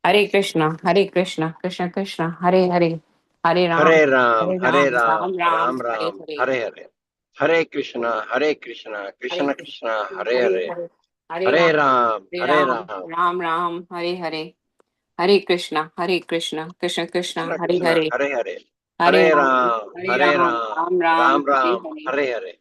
Hare Krishna, Krishna Krishna, Hare Hare, Hare Ram, Hare Ram Ram, Ram, Ram Hare Ram, Hare, Hare Hare. Hare Krishna, Hare Krishna Krishna, Hare Hare Hare. Hare, Hare Hare Ram, Ram, Hare Hare Ram, Ram, Ram Ram, Hare Hare, Hare Krishna, Krishna Krishna, Krishna Hare Krishna, Hare, Hare Hare. Hare Hare Ram, Ram, Hare Ram, Ram Ram, Ram Hare Ram, Hare, Hare Hare.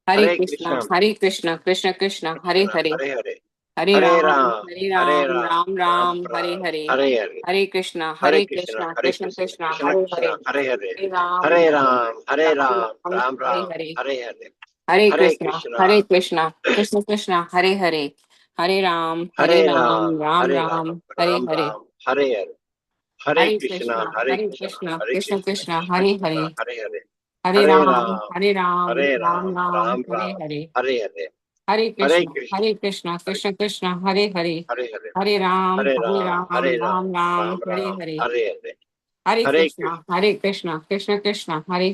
Hare Hare Krishna, Krishna, Krishna Krishna, Hare Krishna, Hare, Hare Hare. Hare Hare Ram, Ram, Hare Ram, Ram Ram Ram, Hare Ram, Hare, Hare Hare. Hare Krishna, Hare Krishna, Hare Krishna Krishna, Krishna, Krishna Hare Hare, Krishna, Hare Hare. Hare Ram, Hare Ram, Hare Ram Ram, Ram, Ram Hare Ram, Hare, Hare Hare. Hare Hare Krishna, Krishna, Krishna Krishna, Hare Hare, Hare Hare Ram, Ram, Ram Hare Ram, Ram, Hare Ram Hare, Ram, Hare Hare. Hare Hare Krishna, Krishna, Hare Krishna, Hare Krishna Krishna, Krishna, Krishna Hare Krishna, Hare, Hare Hare. Hare Hare Ram, Ram, Hare Hare Ram, Ram, Ram, Ram Hare Ram, Hare, Hare Hare. Hare Hare Krishna, Krishna, Hare Krishna Krishna, Hare Hare, Hare Hare. Hare Ram, Hare Ram, Hare Ram, Ram Ram Ram, Hare Ram, Hare, Hare Hare. Hare Hare Krishna, Krishna, Krishna Krishna, Hare Hare,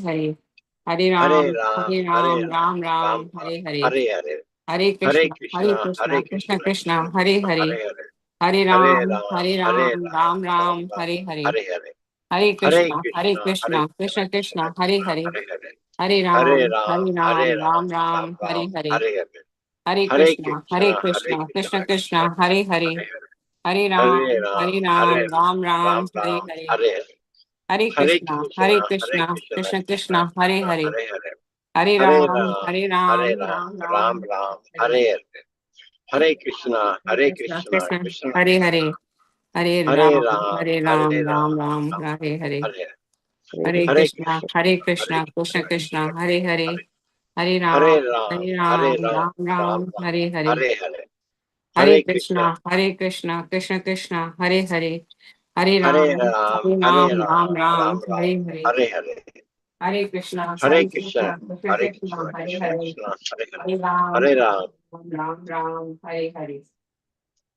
Hare Hare Ram, Ram, Hare Ram Ram, Ram Ram, Ram, Hare Hare, Hare Hare. Hare Hare Krishna, Krishna, Hare Krishna Krishna, Krishna, Krishna Hare Krishna, Hare, Hare Hare. Hare Hare Ram, Ram, Hare Ram, Ram Ram Ram, Ram, Hare Hare, Hare Hare. Hare Hare Krishna, Krishna, Hare Krishna, Krishna Krishna Krishna, Hare Krishna, Hare, Hare Hare. Hare Hare Ram, Ram, Hare Ram, Ram Ram Ram, Ram, Hare Hare, Hare Hare. Hare Hare Krishna, Krishna, Hare Krishna Krishna, Krishna Krishna, Hare Krishna, Hare, Hare Hare. Hare Hare Ram, Ram, Hare Ram Ram, Ram, Hare Ram, Hare, Hare Hare. Hare Hare Krishna, Krishna, Hare Krishna Krishna, Krishna Krishna, Hare Krishna, Hare, Hare Hare. Hare Hare Ram, Ram, Hare Ram, Ram Ram Ram, Ram, Hare Hare Hare, Hare. Hare Krishna, Hare Krishna, Krishna, Krishna Hare Krishna, Hare, Hare Hare Ram, Ram, Hare Ram, Ram, Ram Hare Ram, Hare, Hare Hare. Hare Hare Krishna, Krishna, Hare Krishna Krishna, Krishna, Krishna Hare Krishna, Hare, Hare Hare Hare Ram, Ram, Hare Ram, Ram Ram, Ram, Hare Hare, Hare Hare. Hare Hare Krishna, Krishna, Krishna Krishna, Hare Hare, Hare Hare Ram, Ram, Hare Ram, Ram, Ram Ram, Hare Hare, Hare Hare. Hare Krishna, Hare Krishna, Hare Krishna, Krishna, Hare Krishna Hare, Krishna, Hare Hare. Hare Ram, Hare Ram, Ram, Hare Hare,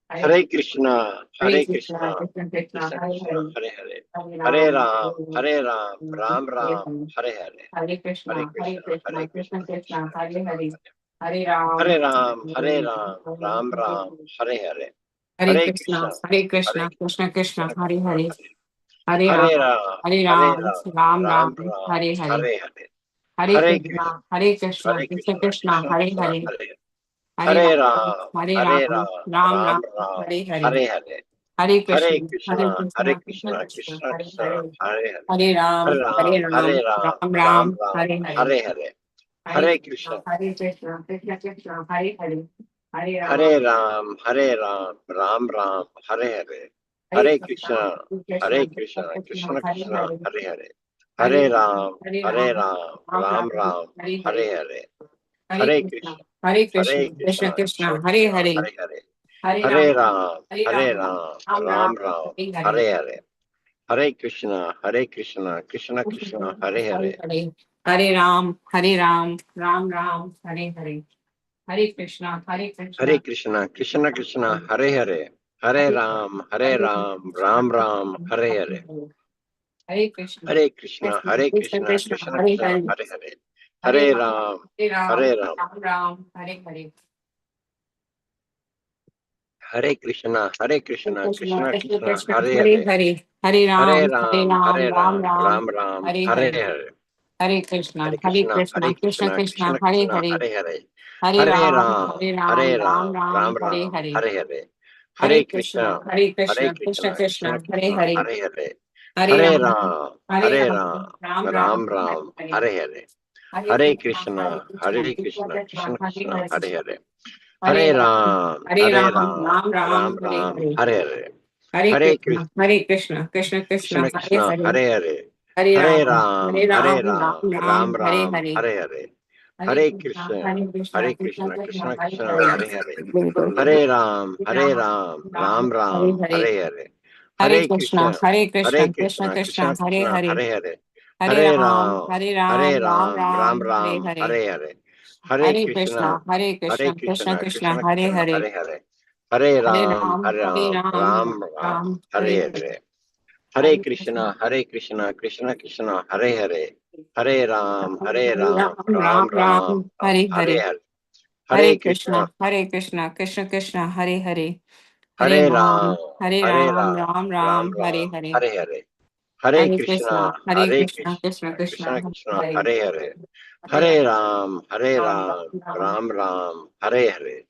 Hare Hare Krishna, Hare Krishna, Krishna, Krishna Hare Krishna, Hare, Hare Hare. Hare Hare Ram, Ram, Hare Ram, Ram Hare Ram, Hare, Hare Hare. Hare Hare Krishna, Krishna, Hare Krishna Krishna, Krishna, Krishna Hare Krishna, Hare, Hare Hare Ram, Hare Ram, Hare Ram, Ram Ram, Hare Hare. Hare Hare Krishna, Krishna, Hare Krishna, Krishna Krishna, Krishna, Krishna Hare Krishna, Hare, Hare Hare Ram, Hare Ram, Hare Ram, Ram Ram, Ram, Hare Hare, Hare Hare. Hare Hare Krishna, Krishna, Krishna Hare Krishna, Krishna, Krishna Hare Krishna, Hare, Hare Hare. Hare Hare Ram, Ram, Hare Ram, Ram Ram Ram, Ram, Hare Hare, Hare Hare. Hare Hare Krishna, Krishna, Hare Krishna Krishna, Krishna, Krishna Hare Krishna, Hare, Hare Hare. Hare Hare Ram, Ram, Hare Ram, Ram Ram Ram, Ram, Hare Hare, Hare Hare. Hare Hare Krishna, Krishna, Krishna Krishna, Hare Hare, Hare Ram, Hare Ram, Hare Ram, Ram Ram, Hare Hare. Hare Hare Krishna, Krishna, Hare Krishna, Krishna, Krishna Hare Krishna, Hare, Hare Hare. Hare Hare Ram, Ram, Hare Ram, Ram Ram, Hare Hare, Hare Hare. Hare Hare Krishna, Krishna, Krishna Hare Krishna, Krishna, Krishna Krishna, Hare Krishna, Hare, Hare Hare. Hare Hare Ram, Ram, Hare Ram Ram, Ram, Ram Ram, Hare Hare, Hare Hare. Hare Krishna, Hare Krishna, Krishna Krishna, Hare Hare Hare. Hare, Hare Ram, Ram Ram, Hare Hare, Hare Krishna, Hare Krishna, Krishna Krishna, Hare Hare. Hare Ram, Ram Ram, Hare Hare. Hare Krishna, Hare Krishna, Hare Krishna, Krishna, Krishna Hare Krishna, Hare, Hare Hare. Hare Hare Ram, Ram, Hare Ram. Ram, Hare Hare. Hare Krishna, Hare Krishna, Krishna, Krishna Krishna, Krishna, Krishna, Hare Hare Hare. Hare, Hare Hare Ram, Ram, Hare Ram Ram, Ram, Ram Ram, Hare Hare Hare, Hare. Hare Hare Krishna, Krishna, Hare Krishna Krishna, Krishna, Krishna Hare Krishna, Hare, Hare Hare. Hare Hare Ram, Ram, Hare Ram Ram, Ram, Ram Hare Ram, Hare, Hare Hare. Hare Hare Krishna, Krishna, Hare Krishna Krishna, Krishna Krishna, Hare Krishna, Hare, Hare Hare. Hare Hare Ram, Ram, Hare Ram, Ram Ram, Ram Hare Ram, Hare, Hare Hare. Hare Hare Krishna, Krishna, Hare Krishna, Krishna Hare Krishna, Hare, Hare Hare. Hare Hare Ram, Ram, Hare Ram, Ram Ram Ram, Hare Ram, Hare, Hare Hare. Hare Hare Krishna, Krishna, Krishna Krishna, Krishna Hare Krishna, Hare, Hare Hare. Hare Hare Ram, Ram, Hare Ram, Ram Hare Ram, Hare, Hare Hare. Hare Hare Krishna, Krishna, Hare Krishna Krishna, Krishna, Krishna Hare Krishna, Hare, Hare Hare. Hare Ram, Hare Ram, Ram Hare Ram, Hare, Hare Hare. Hare Hare Krishna, Krishna, Hare Krishna Krishna, Krishna, Krishna Hare Krishna, Hare, Hare Hare. Hare Hare Ram, Ram, Hare Ram Ram, Ram Ram, Hare Ram, Hare, Hare Hare. Hare Hare Krishna, Krishna, Hare Krishna Krishna, Krishna, Krishna Hare Krishna, Hare, Hare Hare. Hare Hare Ram, Ram, Hare Ram, Ram Ram, Ram, Hare Hare Hare, Hare. Hare Hare Krishna, Krishna, Hare Krishna, Krishna Krishna, Hare Hare. Hare Ram, Hare Hare Ram, Ram, Ram Ram, Hare Hare Hare, Hare. Hare Hare Krishna, Krishna, Krishna Krishna, Hare Hare, Hare Ram, Hare Hare Ram, Ram, Ram Ram Ram, Hare Ram, Hare. Hare Hare. Hare Hare Krishna, Krishna, Hare Hare Krishna, Krishna Krishna, Krishna, Krishna Krishna, Hare Hare Hare. Hare. Hare Ram, Hare Ram Ram, Ram, Ram Ram Ram, Hare Hare.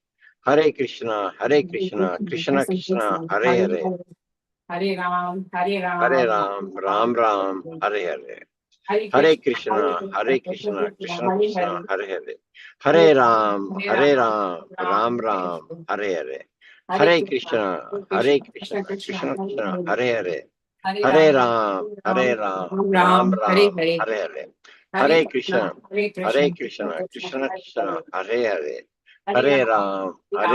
Hare Krishna, Hare Krishna, Krishna Krishna, Hare Hare. Hare Ram, Hare Hare Ram, Ram, Ram Ram, Hare Hare. Hare Hare Krishna, Hare Krishna, Krishna, Hare Krishna Krishna, Krishna, Krishna Hare Krishna, Hare. Hare Hare. Hare Hare Ram, Ram, Hare Hare Ram, Ram, Ram Ram Ram, Krishna, Hare Hare. Hare Hare Krishna, Krishna, Hare Hare Krishna, Krishna, Krishna Krishna, Krishna Hare Krishna, Hare. Hare Hare. Hare Hare Ram, Ram,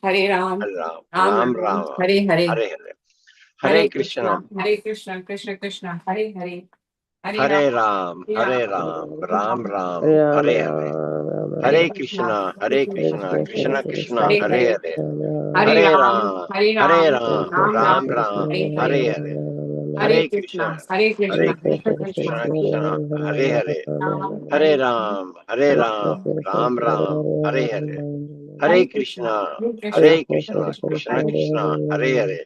Hare Hare Ram, Ram, Ram Ram Ram, Hare Ram, Hare. Hare Hare. Hare Hare Krishna, Krishna, Hare Hare Krishna, Krishna Krishna, Krishna, Krishna Hare Krishna, Hare. Hare Hare. Hare Hare Ram, Ram, Hare Hare Ram, Ram, Ram Ram Ram, Ram, Hare Hare Hare. Hare. Hare Hare Krishna, Hare Krishna, Krishna, Krishna Krishna, Hare Hare. Hare Hare Ram, Hare Ram, Hare Ram, Ram Ram Ram, Ram, Hare Hare. Hare Hare. Hare Hare Krishna, Krishna, Krishna Krishna, Hare Hare. Hare Ram, Hare Ram, Hare Hare Ram, Ram, Ram Ram, Ram Hare Hare. Ram Ram Hare Hare Ram Krishna, Krishna, Hare Hare Hare Krishna, Krishna, Krishna Krishna Hare Krishna Krishna, Krishna, Krishna Hare Hare Hare. Krishna Hare. Ram Hare Hare Ram, Ram, Hare Hare Ram, Hare Ram, Ram Krishna Ram Ram, Krishna Ram, Hare Hare Hare. Ram Hare. Hare Hare Krishna, Krishna, Hare Hare Krishna, Hare Krishna Krishna, Krishna Krishna, Krishna Krishna Hare Krishna, Hare Hare.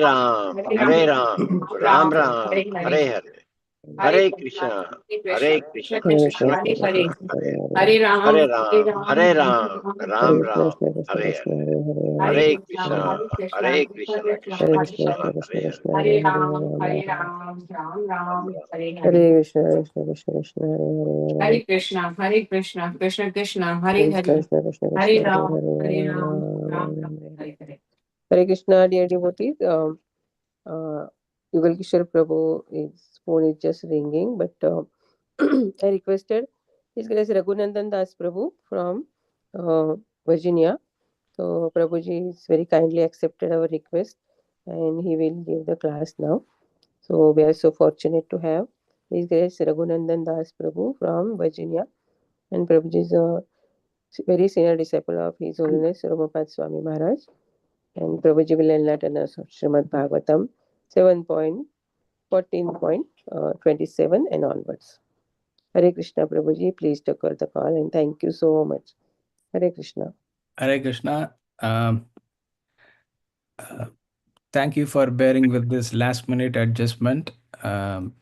Ram, Hare Hare Ram, Hare Ram, Ram Ram, Hare Hare. Hare Hare Krishna, Krishna, Hare Krishna, Hare Krishna Krishna, Krishna, Krishna Hare Krishna, Hare Hare. Hare Hare Ram, Ram, Hare Hare Ram, Ram, Ram Ram, Ram, Hare Hare. Hare Hare. Hare Hare Krishna, Krishna, Hare Krishna, Hare Krishna Krishna, Krishna, Krishna Hare Krishna, Hare. Hare Hare Hare Ram, Hare Ram, Ram, Hare Ram Ram, Ram, Ram Ram, Hare Hare. Hare Hare Krishna, Krishna, Hare Krishna, Hare Krishna Krishna, Krishna, Krishna Hare Krishna, Hare. Hare Hare. Hare Ram, Hare Ram, Ram Ram Ram, Ram. Hare Hare. Hare Krishna Krishna Krishna Krishna Hare Hare Krishna, Krishna Krishna, Hare Hare Hare. Krishna Krishna Hare Krishna Ram, Hare Hare Ram, Ram Ram, Hare Hare Hare. Hare Krishna, dear devotees. Yugal Kishor Prabhu, his phone is just ringing, but I requested His Grace Raghunandan Das Prabhu from uh, Virginia. So Prabhuji is very kindly accepted our request, and he will give the class now. So we are so fortunate to have His Grace Raghunandan Das Prabhu from Virginia, and Prabhuji is a very senior disciple of His Holiness Romapad Swami Maharaj, and Prabhuji will enlighten us of Srimad Bhagvatam 7.14.27 and onwards. Hare Krishna, Prabhuji, please take over the call, and thank you so much. Hare Krishna. Hare Krishna. Thank you for bearing with this last minute adjustment. So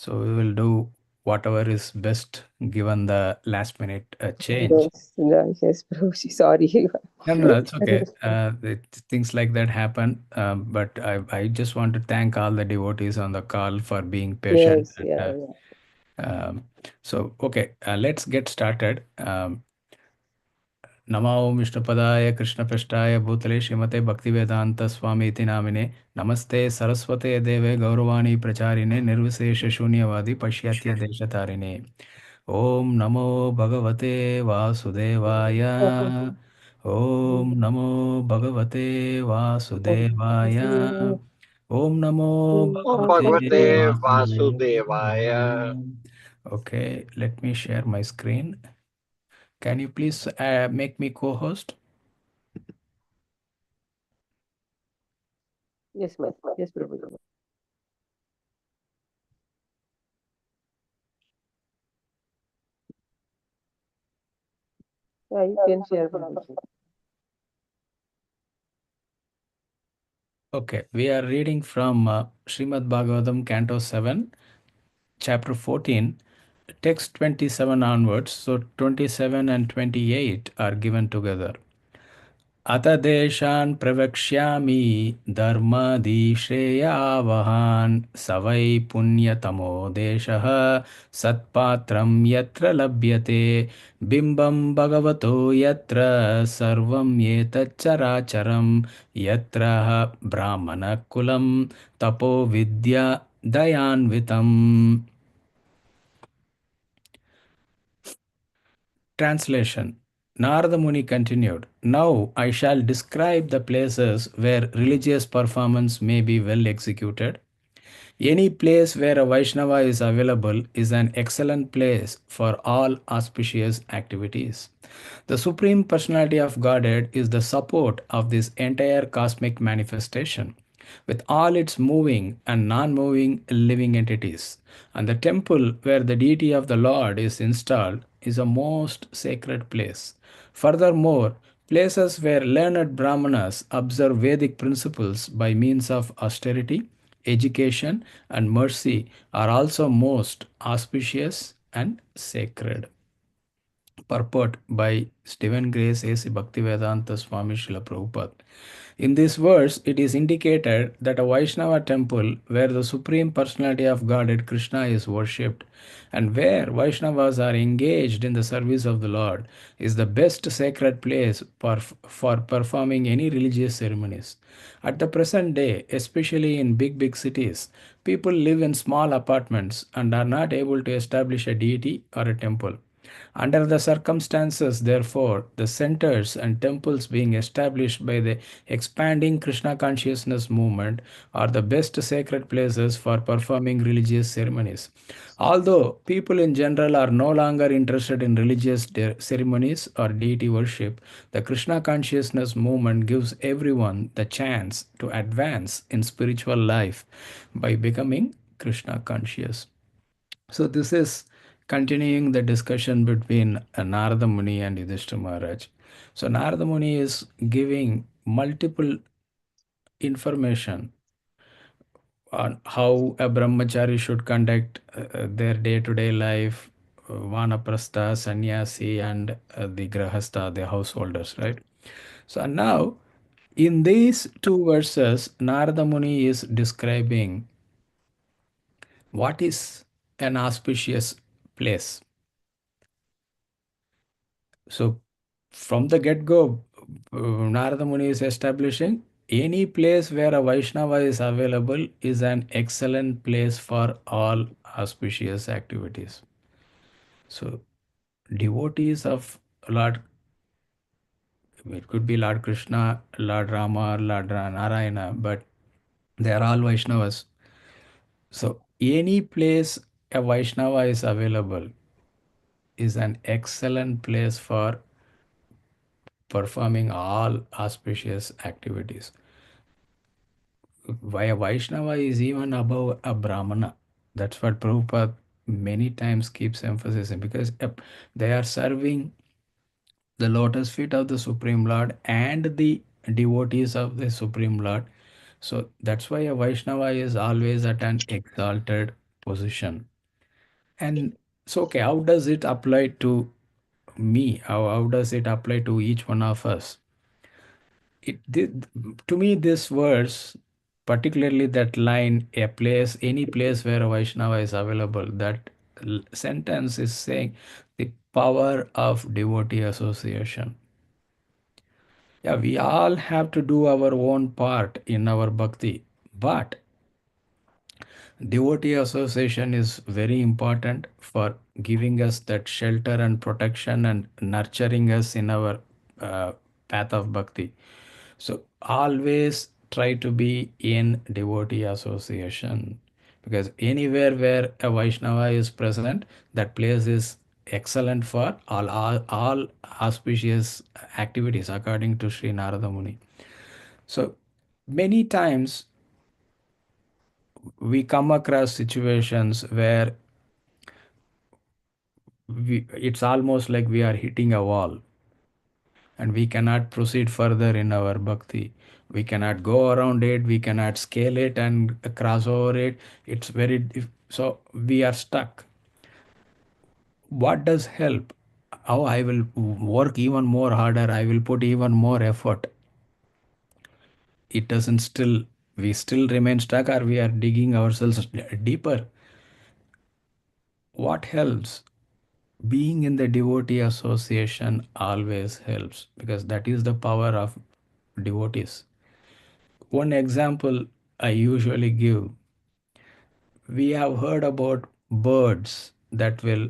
we will do whatever is best given the last minute change. Yes, Prabhuji, sorry. No, it's okay. Things like that happen. But I just want to thank all the devotees on the call for being patient. Yes, yeah. So, okay, let's get started. नमो विष्णुपदाय कृष्णपृष्ठाय भूतले श्रीमते भक्तिवेदांत स्वामी इति नामिने नमस्ते सरस्वते देवे गौरवाणी प्रचारिणे निर्विशेष शून्यवादी पश्चात्य देशतारिणे ओम नमो भगवते वासुदेवाय ओम नमो भगवते वासुदेवाय ओम नमो Om भगवते Bhagavate वासुदेवाय. Vasudevaya. Okay, let me share my screen. Can you please make me co-host? Yes, ma'am. Yes, Prabhuji. Yeah, you can share, Prabhuji. Okay, we are reading from Srimad Bhagavatam, Canto 7, Chapter 14, text 27 onwards. So 27 and 28 are given together. Ata deshan pravakshami dharmadishreya savai punyatamo deshaha satpatram yatra labhyate bimbam bhagavato yatra sarvam yetacharacharam yatra brahmana kulam tapo vidya dayanvitam. Translation. Narada Muni continued, now I shall describe the places where religious performance may be well executed. Any place where a Vaishnava is available is an excellent place for all auspicious activities. The Supreme Personality of Godhead is the support of this entire cosmic manifestation. with all its moving and non moving living entities. And the temple where the deity of the Lord is installed is a most sacred place. Furthermore, places where learned Brahmanas observe Vedic principles by means of austerity, education, and mercy are also most auspicious and sacred. Purport by Stephen Grace A.C. Bhaktivedanta Swami Srila Prabhupada. In this verse, it is indicated that a Vaishnava temple where the Supreme Personality of Godhead Krishna is worshipped and where Vaishnavas are engaged in the service of the Lord is the best sacred place for performing any religious ceremonies. At the present day, especially in big cities, people live in small apartments and are not able to establish a deity or a temple. Under the circumstances, therefore, the centers and temples being established by the expanding Krishna consciousness movement are the best sacred places for performing religious ceremonies. Although people in general are no longer interested in religious ceremonies or deity worship, the Krishna consciousness movement gives everyone the chance to advance in spiritual life by becoming Krishna conscious. So this is continuing the discussion between Narada Muni and Yudhishthira Maharaj. So Narada Muni is giving multiple information on how a brahmachari should conduct their day-to-day life, vanaprastha, sannyasi, and the grahastha, the householders, right? So now, in these two verses, Narada Muni is describing what is an auspicious place. So from the get-go, Narada Muni is establishing any place where a Vaishnava is available is an excellent place for all auspicious activities. So devotees of Lord, it could be Lord Krishna, Lord Rama, Lord Narayana, but they are all Vaishnavas. So any place a Vaishnava is available is an excellent place for performing all auspicious activities. Why a Vaishnava is even above a Brahmana. That's what Prabhupada many times keeps emphasizing because they are serving the lotus feet of the Supreme Lord and the devotees of the Supreme Lord. So that's why a Vaishnava is always at an exalted position. And so, okay, how does it apply to me? How does it apply to each one of us? To me, this verse, particularly that line, a place, any place where a Vaishnava is available, that sentence is saying the power of devotee association. Yeah, we all have to do our own part in our bhakti, but devotee association is very important for giving us that shelter and protection and nurturing us in our path of bhakti. So always try to be in devotee association because anywhere where a Vaishnava is present, that place is excellent for all auspicious activities according to Sri Narada Muni. So many times we come across situations where it's almost like we are hitting a wall and we cannot proceed further in our bhakti. We cannot go around it, we cannot scale it and cross over it. It's very, so we are stuck. What does help? How I will work even more harder, I will put even more effort. It doesn't still, we still remain stuck or we are digging ourselves deeper. What helps? Being in the devotee association always helps because that is the power of devotees. One example I usually give, we have heard about birds that will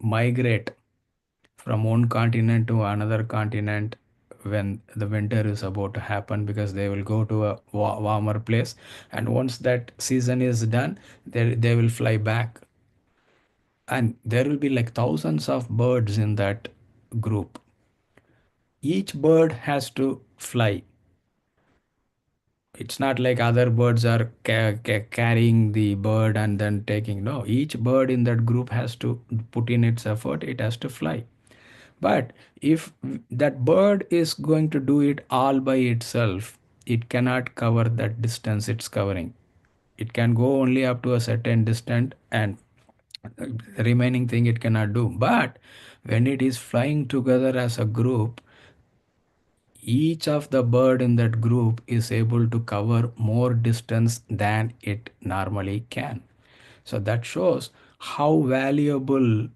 migrate from one continent to another continent when the winter is about to happen because they will go to a warmer place, and once that season is done, they will fly back, and there will be like thousands of birds in that group. Each bird has to fly. It's not like other birds are carrying the bird and then taking. No, each bird in that group has to put in its effort, it has to fly. But if that bird is going to do it all by itself, it cannot cover that distance it's covering. It can go only up to a certain distance, and the remaining thing it cannot do. But when it is flying together as a group, each of the bird in that group is able to cover more distance than it normally can. So that shows how valuable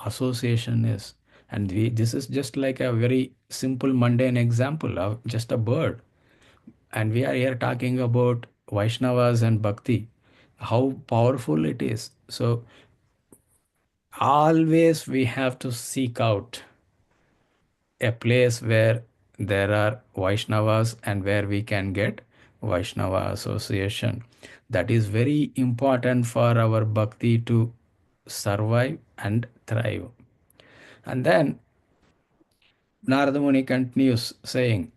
association is. And this is just like a very simple mundane example of just a bird. And we are here talking about Vaishnavas and Bhakti, how powerful it is. So always we have to seek out a place where there are Vaishnavas and where we can get Vaishnava association. That is very important for our bhakti to survive and thrive. And then Narada Muni continues saying,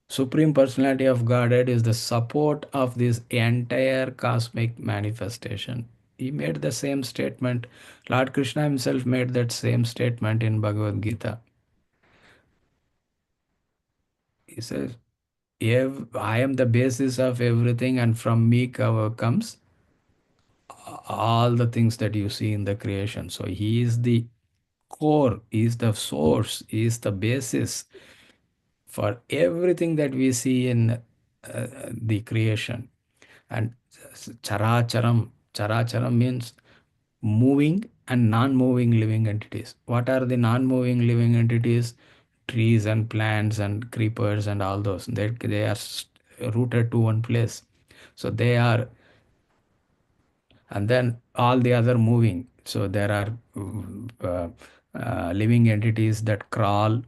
Supreme Personality of Godhead is the support of this entire cosmic manifestation. He made the same statement. Lord Krishna himself made that same statement in Bhagavad Gita. He says, I am the basis of everything, and from me comes all the things that you see in the creation. So he is the core, he is the source, he is the basis for everything that we see in the creation. And characharam means moving and non-moving living entities. What are the non-moving living entities? Trees and plants and creepers and all those. They are rooted to one place. So they are, and then all the other moving. So there are living entities that crawl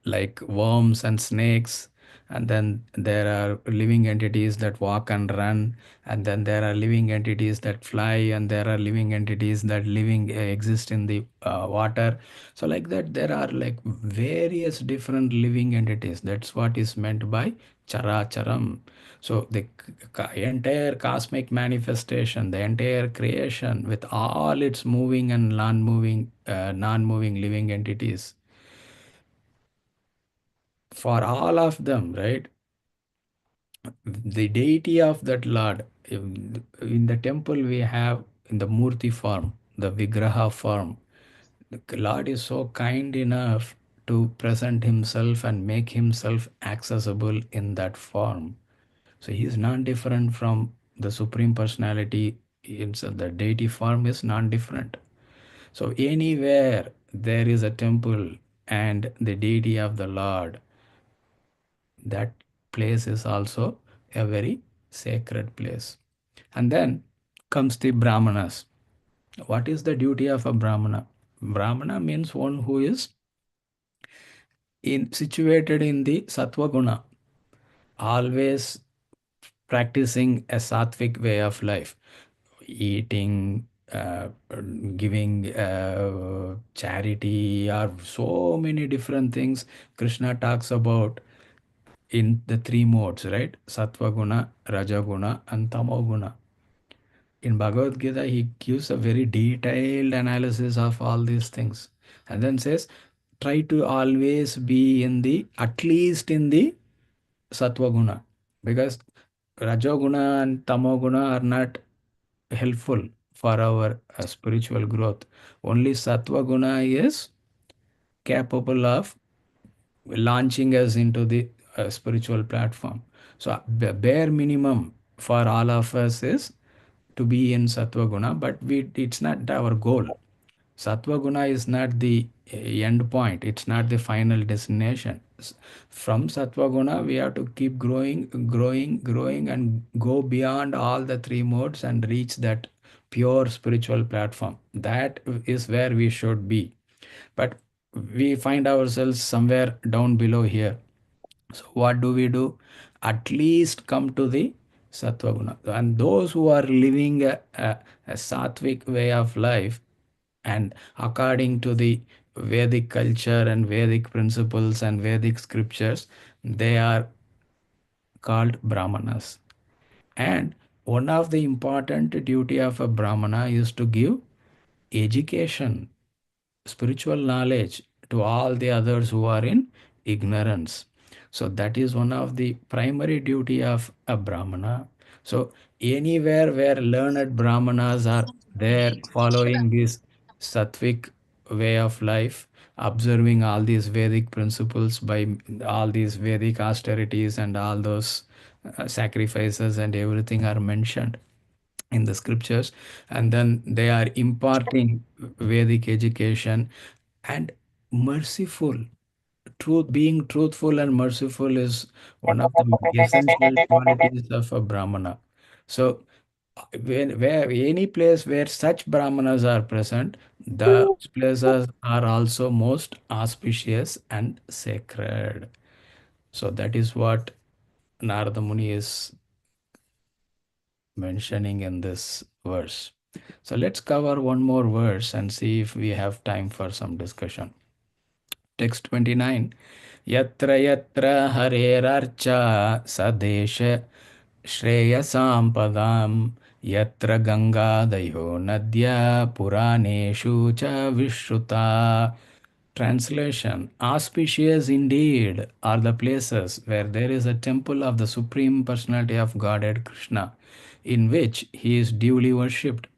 like worms and snakes, and then there are living entities that walk and run, and then there are living entities that fly, and there are living entities that living exist in the water. So like that there are like various different living entities. That's what is meant by characharam. So the entire cosmic manifestation, the entire creation with all its moving and non-moving living entities, for all of them, right? The deity of that Lord, in the temple we have in the Murti form, the Vigraha form, the Lord is so kind enough to present himself and make himself accessible in that form. So he is non-different from the Supreme Personality. The deity form is non-different. So anywhere there is a temple and the deity of the Lord, that place is also a very sacred place. And then comes the Brahmanas. What is the duty of a Brahmana? Brahmana means one who is situated in the Sattva Guna, always practicing a sattvic way of life, eating, giving charity, or so many different things Krishna talks about in the three modes, right? Sattva guna, Raja guna, and Tamo guna. In Bhagavad Gita, he gives a very detailed analysis of all these things, and then says, try to always be in the, at least in the Sattva guna, because Raja guna and Tamo guna are not helpful for our spiritual growth. Only Sattva guna is capable of launching us into the spiritual platform. So the bare minimum for all of us is to be in Sattva Guna, but it's not our goal. Sattva Guna is not the end point. It's not the final destination. From Sattva Guna, we have to keep growing, and go beyond all the three modes and reach that pure spiritual platform. That is where we should be. But we find ourselves somewhere down below here. So what do we do? At least come to the Sattva Guna. And those who are living a sattvic way of life, and according to the Vedic culture and Vedic principles and Vedic scriptures, they are called Brahmanas. And one of the important duty of a Brahmana is to give education, spiritual knowledge to all the others who are in ignorance. So that is one of the primary duty of a Brahmana. So anywhere where learned Brahmanas are there following this sattvic way of life, observing all these Vedic principles by all these Vedic austerities and all those sacrifices and everything are mentioned in the scriptures, and then they are imparting Vedic education and merciful. Being truthful and merciful is one of the essential qualities of a Brahmana. So where any place where such Brahmanas are present, the places are also most auspicious and sacred. So that is what Narada Muni is mentioning in this verse. So let's cover one more verse and see if we have time for some discussion. Text 29. Yatra yatra harerarcha sadesha shreyasam padam yatra ganga dayo nadya puraneshu cha vishruta. Translation: auspicious indeed are the places where there is a temple of the Supreme Personality of Godhead Krishna, in which he is duly worshipped,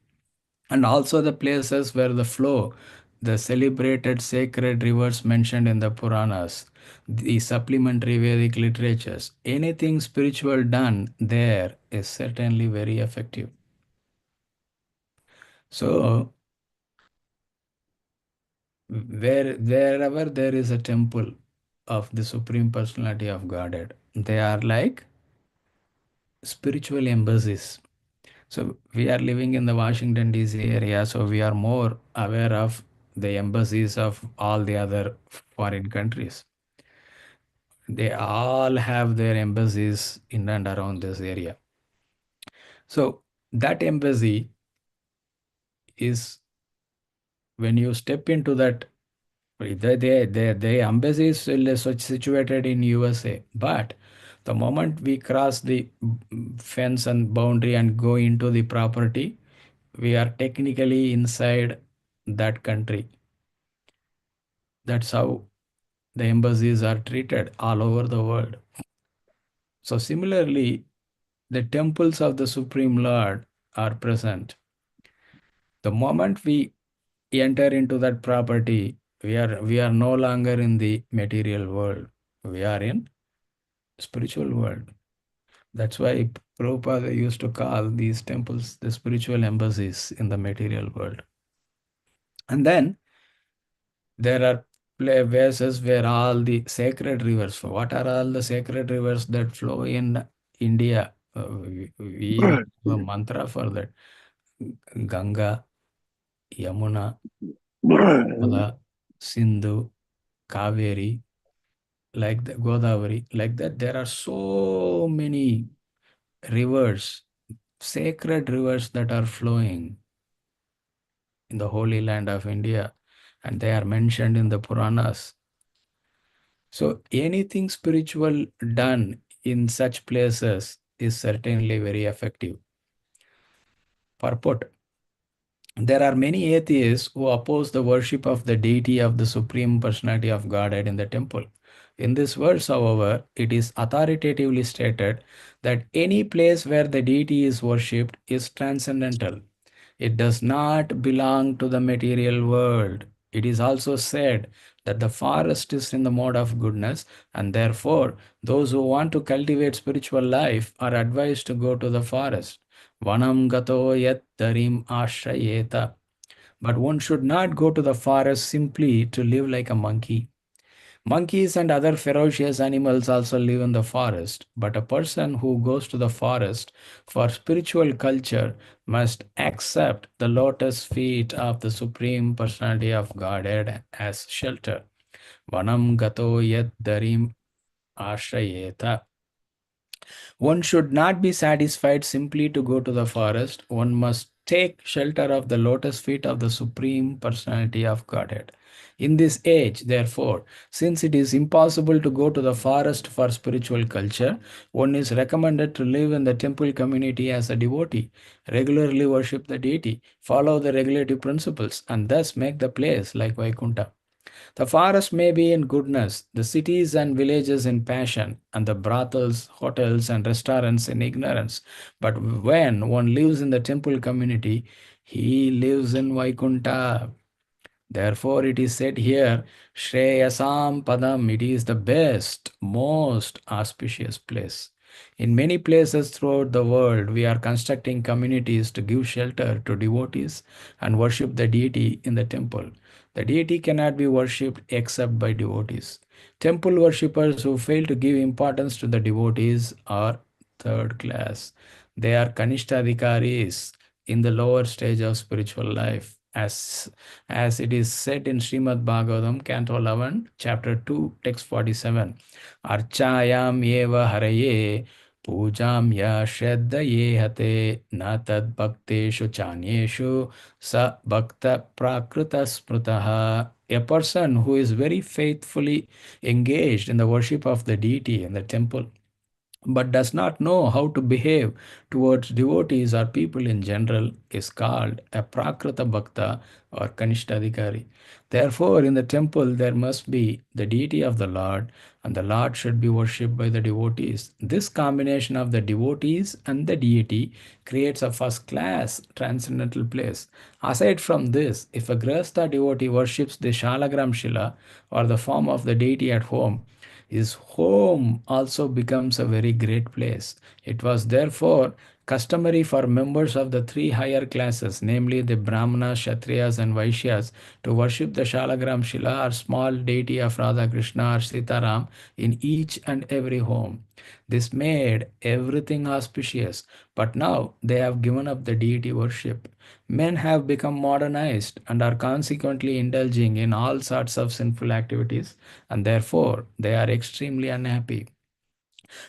and also the places where the flow, the celebrated sacred rivers mentioned in the Puranas, the supplementary Vedic literatures. Anything spiritual done there is certainly very effective. So, wherever there is a temple of the Supreme Personality of Godhead, they are like spiritual embassies. So we are living in the Washington DC area, so we are more aware of the embassies of all the other foreign countries. They all have their embassies in and around this area. So that embassy is, when you step into that, the embassy is situated in USA, but the moment we cross the fence and boundary and go into the property, we are technically inside that country. That's how the embassies are treated all over the world. So similarly, the temples of the Supreme Lord are present. The moment we enter into that property, we are no longer in the material world. We are in spiritual world. That's why Prabhupada used to call these temples the spiritual embassies in the material world. And then there are places where all the sacred rivers, what are all the sacred rivers that flow in India? We even have a mantra for that. Ganga, Yamuna, Mala, Sindhu, Kaveri, like the Godavari, like that. There are so many rivers, sacred rivers that are flowing in the holy land of India, and they are mentioned in the Puranas. So anything spiritual done in such places is certainly very effective. Purport: there are many atheists who oppose the worship of the deity of the Supreme Personality of Godhead in the temple. In this verse, however, it is authoritatively stated that any place where the deity is worshipped is transcendental. It does not belong to the material world. It is also said that the forest is in the mode of goodness, and therefore those who want to cultivate spiritual life are advised to go to the forest. Vanam gato yat darim ashrayeta. But one should not go to the forest simply to live like a monkey. Monkeys and other ferocious animals also live in the forest, but a person who goes to the forest for spiritual culture must accept the lotus feet of the Supreme Personality of Godhead as shelter. Vanam gato yat darim ashrayeta. One should not be satisfied simply to go to the forest. One must take shelter of the lotus feet of the Supreme Personality of Godhead. In this age, therefore, since it is impossible to go to the forest for spiritual culture, one is recommended to live in the temple community as a devotee, regularly worship the deity, follow the regulative principles, and thus make the place like Vaikuntha. The forest may be in goodness, the cities and villages in passion, and the brothels, hotels, and restaurants in ignorance. But when one lives in the temple community, he lives in Vaikuntha. Therefore, it is said here, Shreyasam Padam, it is the best, most auspicious place. In many places throughout the world, we are constructing communities to give shelter to devotees and worship the deity in the temple. The deity cannot be worshipped except by devotees. Temple worshippers who fail to give importance to the devotees are third class. They are Kanishtadhikaris in the lower stage of spiritual life, as it is said in Srimad Bhagavatam, Canto 11, Chapter 2, Text 47. Archayam eva haraye pujam ya shraddhaye hate na tad bhakteshu chanyeshu sa bhakta prakrita smritaha. A person who is very faithfully engaged in the worship of the deity in the temple but does not know how to behave towards devotees or people in general is called a Prakrita Bhakta or Kanishtadhikari. Therefore, in the temple there must be the deity of the Lord, and the Lord should be worshipped by the devotees. This combination of the devotees and the deity creates a first class transcendental place. Aside from this, if a Grahastha devotee worships the Shalagram Shila or the form of the deity at home, his home also becomes a very great place. It was therefore customary for members of the three higher classes, namely the Brahmanas, Kshatriyas, and Vaishyas, to worship the Shalagram Shila or small deity of Radha Krishna or Sitaram in each and every home. This made everything auspicious, but now they have given up the deity worship. Men have become modernized and are consequently indulging in all sorts of sinful activities, and therefore they are extremely unhappy.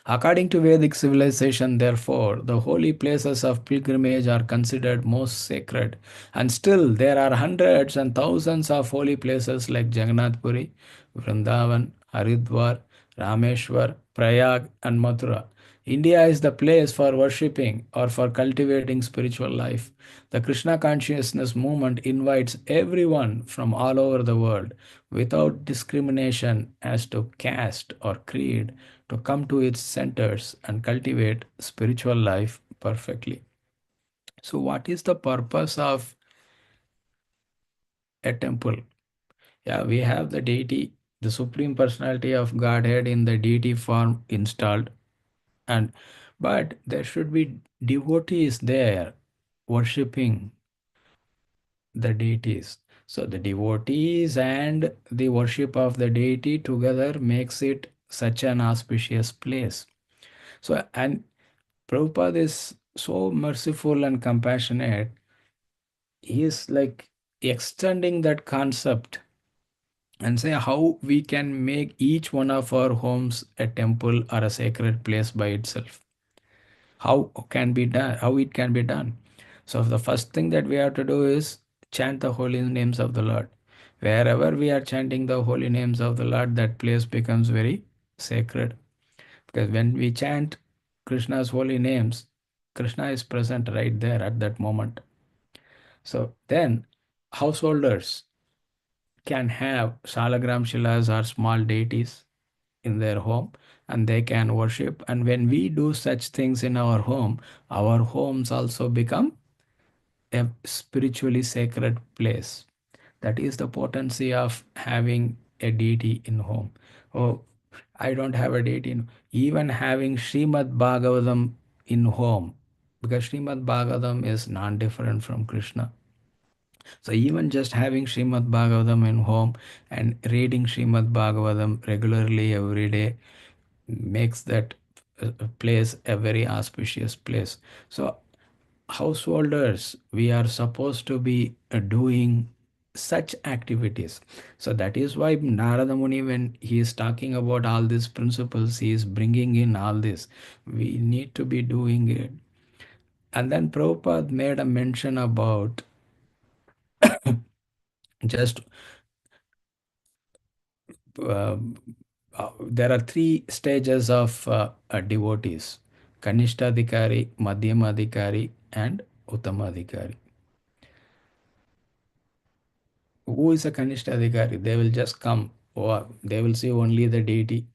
According to Vedic civilization, therefore, the holy places of pilgrimage are considered most sacred, and still there are hundreds and thousands of holy places like Jagannath Puri, Vrindavan, Haridwar, Rameshwar, Prayag, and Mathura. India is the place for worshipping or for cultivating spiritual life. The Krishna consciousness movement invites everyone from all over the world, without discrimination as to caste or creed, to come to its centers and cultivate spiritual life perfectly. So, what is the purpose of a temple? Yeah, we have the deity, the Supreme Personality of Godhead in the deity form installed, and but there should be devotees there worshipping the deities. So the devotees and the worship of the deity together makes it such an auspicious place. So, and Prabhupada is so merciful and compassionate. He is like extending that concept and say how we can make each one of our homes a temple or a sacred place by itself. How can be done? How it can be done? So the first thing that we have to do is chant the holy names of the Lord. Wherever we are chanting the holy names of the Lord, that place becomes very sacred. Because when we chant Krishna's holy names, Krishna is present right there at that moment. So then householders can have Salagram Shilas or small deities in their home and they can worship. And when we do such things in our homes also become a spiritually sacred place. That is the potency of having a deity in home. Oh, I don't have a deity in even having Srimad Bhagavatam in home, because Srimad Bhagavatam is non-different from Krishna. So even just having Srimad Bhagavatam in home and reading Srimad Bhagavatam regularly every day makes that place a very auspicious place. So householders, we are supposed to be doing such activities. So that is why Narada Muni, when he is talking about all these principles, he is bringing in all this. We need to be doing it. And then Prabhupada made a mention about just there are three stages of devotees: Kanishtadhikari, Madhyamadhikari, and Uttamadhikari. Who is a Kanishtadhikari? They will just come, they will see only the deity.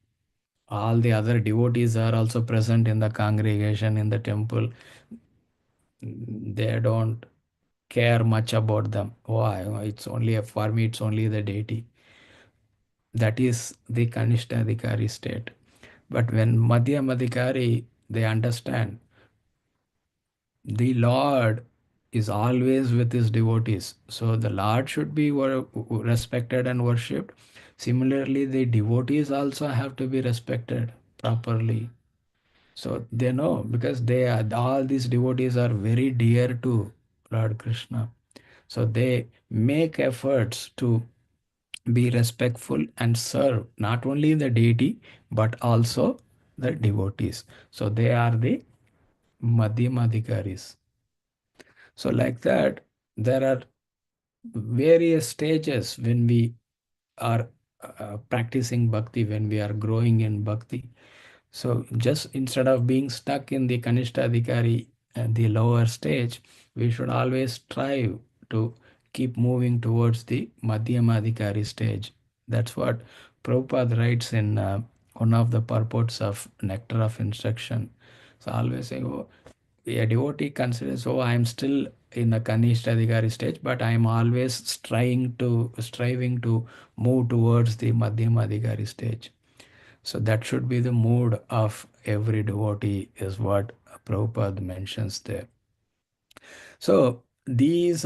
All the other devotees are also present in the congregation, in the temple. They don't care much about them. Why? It's only for me, it's only the deity. That is the Kanishtadhikari state. But when Madhyamadhikari, they understand the Lord is always with his devotees. So the Lord should be respected and worshipped. Similarly, the devotees also have to be respected properly. So they know, because they are, all these devotees are very dear to Lord Krishna. So they make efforts to be respectful and serve not only the deity but also the devotees. So they are the Madhyamadhikaris. So like that, there are various stages when we are practicing bhakti, when we are growing in bhakti. So just instead of being stuck in the Kanishtadhikari and the lower stage, we should always strive to keep moving towards the Madhyamadhikari stage. That's what Prabhupada writes in one of the purports of Nectar of Instruction. So always say, oh, a devotee considers, oh, I am still in the Kanishtadhikari stage, but I am always striving to move towards the Madhyamadhikari stage. So that should be the mood of every devotee, is what Prabhupada mentions there. So these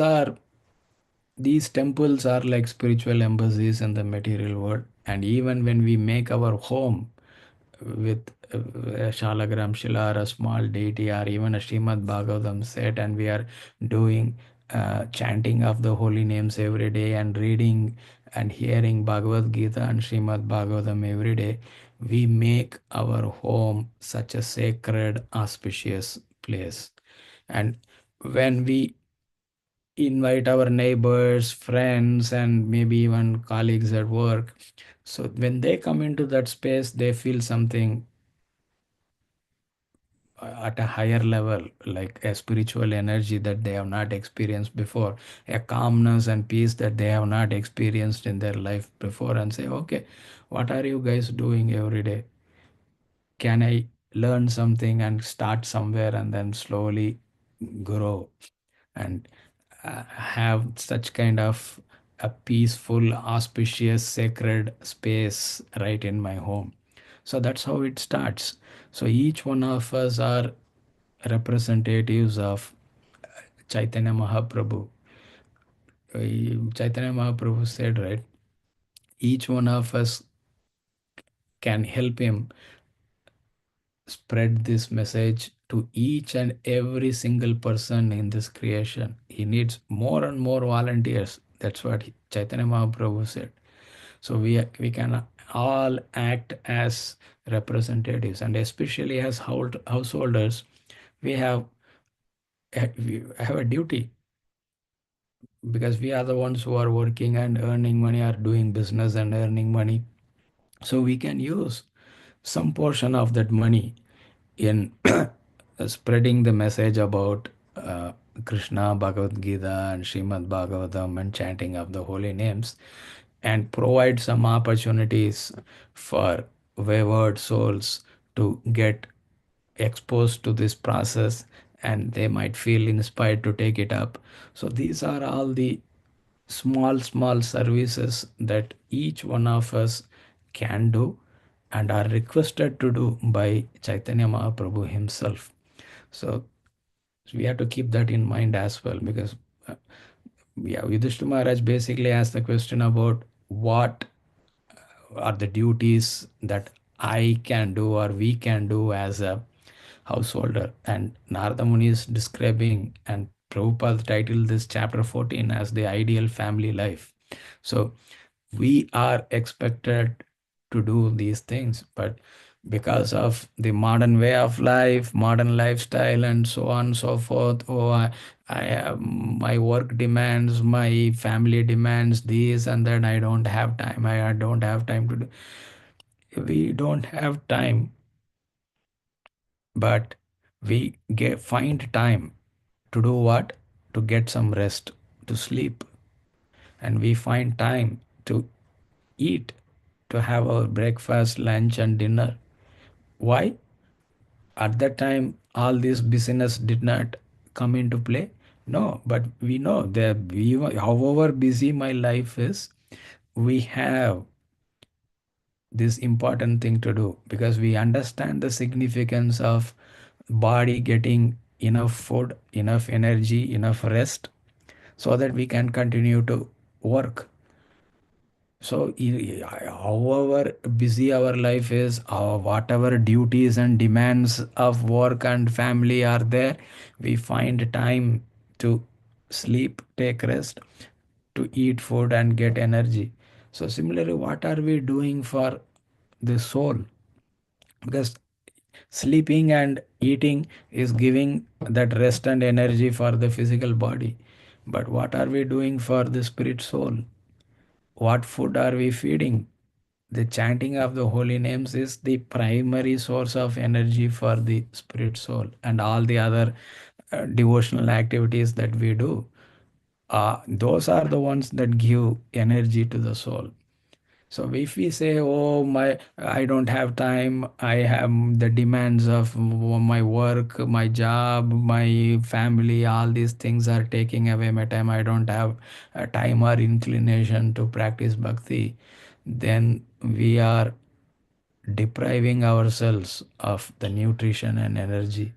temples are like spiritual embassies in the material world. And even when we make our home with a Shalagram Shila or a small deity or even a Srimad Bhagavatam set, and we are doing chanting of the holy names every day and reading and hearing Bhagavad Gita and Srimad Bhagavatam every day, we make our home such a sacred, auspicious place. And when we invite our neighbors, friends, and maybe even colleagues at work, so when they come into that space, they feel something at a higher level, like a spiritual energy that they have not experienced before, a calmness and peace that they have not experienced in their life before, and say, okay, what are you guys doing every day? Can I learn something and start somewhere and then slowly grow and have such kind of a peaceful, auspicious, sacred space right in my home? So that's how it starts. So each one of us are representatives of Chaitanya Mahaprabhu. Chaitanya Mahaprabhu said, right, each one of us can help him spread this message to each and every single person in this creation. He needs more and more volunteers. That's what Chaitanya Mahaprabhu said. So we can all act as representatives, and especially as householders, we have a duty, because we are the ones who are working and earning money, are doing business and earning money. So we can use some portion of that money in spreading the message about Krishna, Bhagavad Gita, and Srimad Bhagavatam, and chanting of the holy names, and provide some opportunities for wayward souls to get exposed to this process, and they might feel inspired to take it up. So these are all the small services that each one of us can do and are requested to do by Chaitanya Mahaprabhu himself. So we have to keep that in mind as well, because Yudhishthira Maharaj basically asked the question about what are the duties that I can do or we can do as a householder. And Narada Muni is describing, and Prabhupada titled this chapter 14 as the ideal family life. So we are expected to do these things, but because of the modern way of life, modern lifestyle, and so on and so forth. Oh, my work demands, my family demands this and that. I don't have time. I don't have time to do. We don't have time, but find time to do what? To get some rest, to sleep, and we find time to eat, to have our breakfast, lunch, and dinner. Why? At that time, all this business did not come into play. No, but we know that however busy my life is, we have this important thing to do because we understand the significance of body getting enough food, enough energy, enough rest so that we can continue to work. So, however busy our life is, whatever duties and demands of work and family are there, we find time to sleep, take rest, to eat food and get energy. So, similarly, what are we doing for the soul? Because sleeping and eating is giving that rest and energy for the physical body. But what are we doing for the spirit soul? What food are we feeding? The chanting of the holy names is the primary source of energy for the spirit soul, and all the other devotional activities that we do. Those are the ones that give energy to the soul. So if we say, "Oh, I don't have time. I have the demands of my work, my job, my family. All these things are taking away my time. I don't have time or inclination to practice bhakti," then we are depriving ourselves of the nutrition and energy.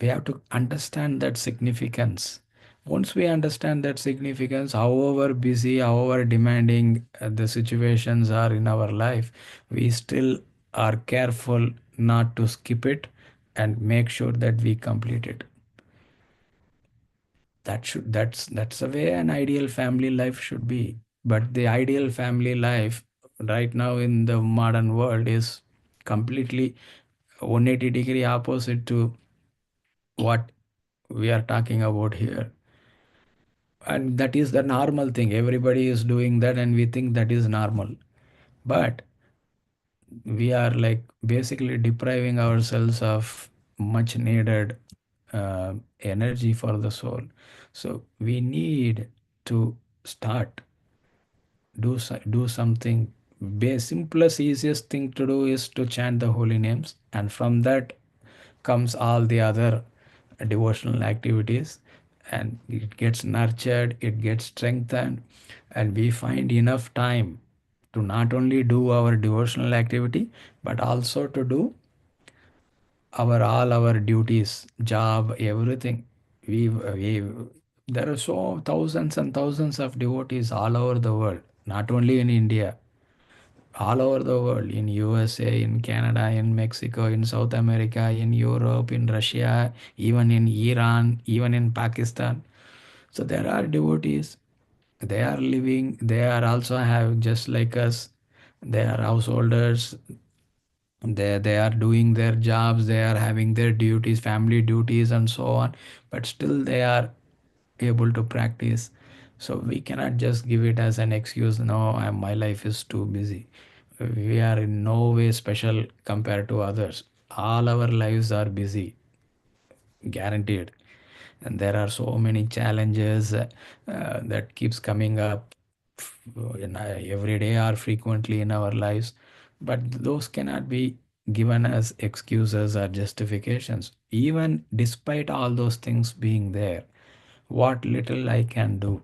We have to understand that significance. Once we understand that significance, however busy, however demanding the situations are in our life, we still are careful not to skip it and make sure that we complete it. That's the way an ideal family life should be. But the ideal family life right now in the modern world is completely 180-degree opposite to what we are talking about here. And that is the normal thing. Everybody is doing that, and we think that is normal. But we are like basically depriving ourselves of much needed energy for the soul. So we need to start do something. Simplest, easiest thing to do is to chant the holy names, and from that comes all the other devotional activities, and it gets nurtured, it gets strengthened, and we find enough time to not only do our devotional activity but also to do our duties, job, everything. We there are so thousands and thousands of devotees all over the world, not only in India, all over the world, in USA, in Canada, in Mexico, in South America, in Europe, in Russia, even in Iran, even in Pakistan. So there are devotees. They are living, they are also have just like us. They are householders. They are doing their jobs, they are having their duties, family duties, and so on. But still they are able to practice. So we cannot just give it as an excuse, no, my life is too busy. We are in no way special compared to others. All our lives are busy, guaranteed. And there are so many challenges that keeps coming up every day or frequently in our lives. But those cannot be given as excuses or justifications. Even despite all those things being there, what little I can do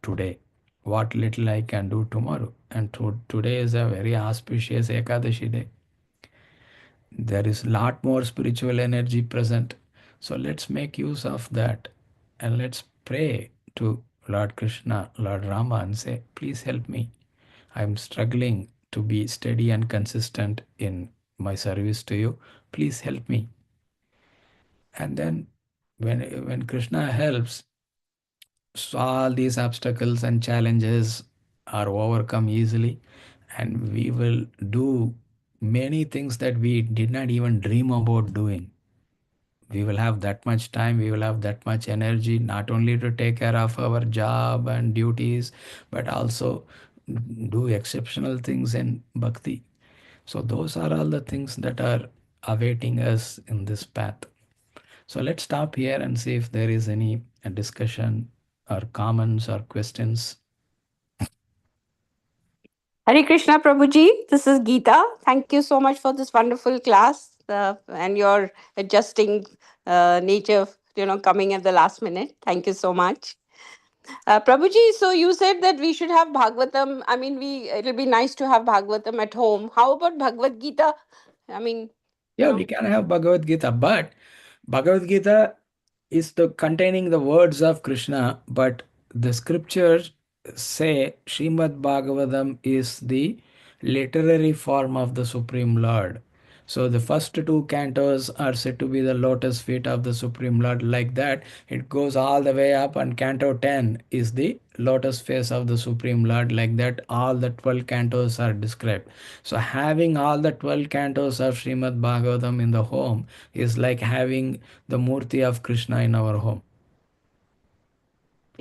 today, what little I can do tomorrow. And today is a very auspicious Ekadashi day. There is lot more spiritual energy present. So let's make use of that and let's pray to Lord Krishna, Lord Rama, and say, please help me. I'm struggling to be steady and consistent in my service to you. Please help me. And then when Krishna helps, so all these obstacles and challenges are overcome easily, and we will do many things that we did not even dream about doing. We will have that much time, we will have that much energy, not only to take care of our job and duties, but also do exceptional things in bhakti. So those are all the things that are awaiting us in this path. So let's stop here and see if there is any discussion or comments or questions. Hare Krishna Prabhuji, this is Geeta. Thank you so much for this wonderful class and your adjusting nature, coming at the last minute. Thank you so much. Prabhuji, so you said that we should have Bhagavatam. I mean, it'll be nice to have Bhagavatam at home. How about Bhagavad Gita? I mean, Yeah, we can have Bhagavad Gita, but Bhagavad Gita is containing the words of Krishna, but the scriptures say Srimad Bhagavatam is the literary form of the Supreme Lord. So the first two cantos are said to be the lotus feet of the Supreme Lord. Like that, it goes all the way up, and canto 10 is the lotus face of the Supreme Lord. Like that, all the 12 cantos are described. So having all the 12 cantos of Srimad Bhagavatam in the home is like having the Murti of Krishna in our home.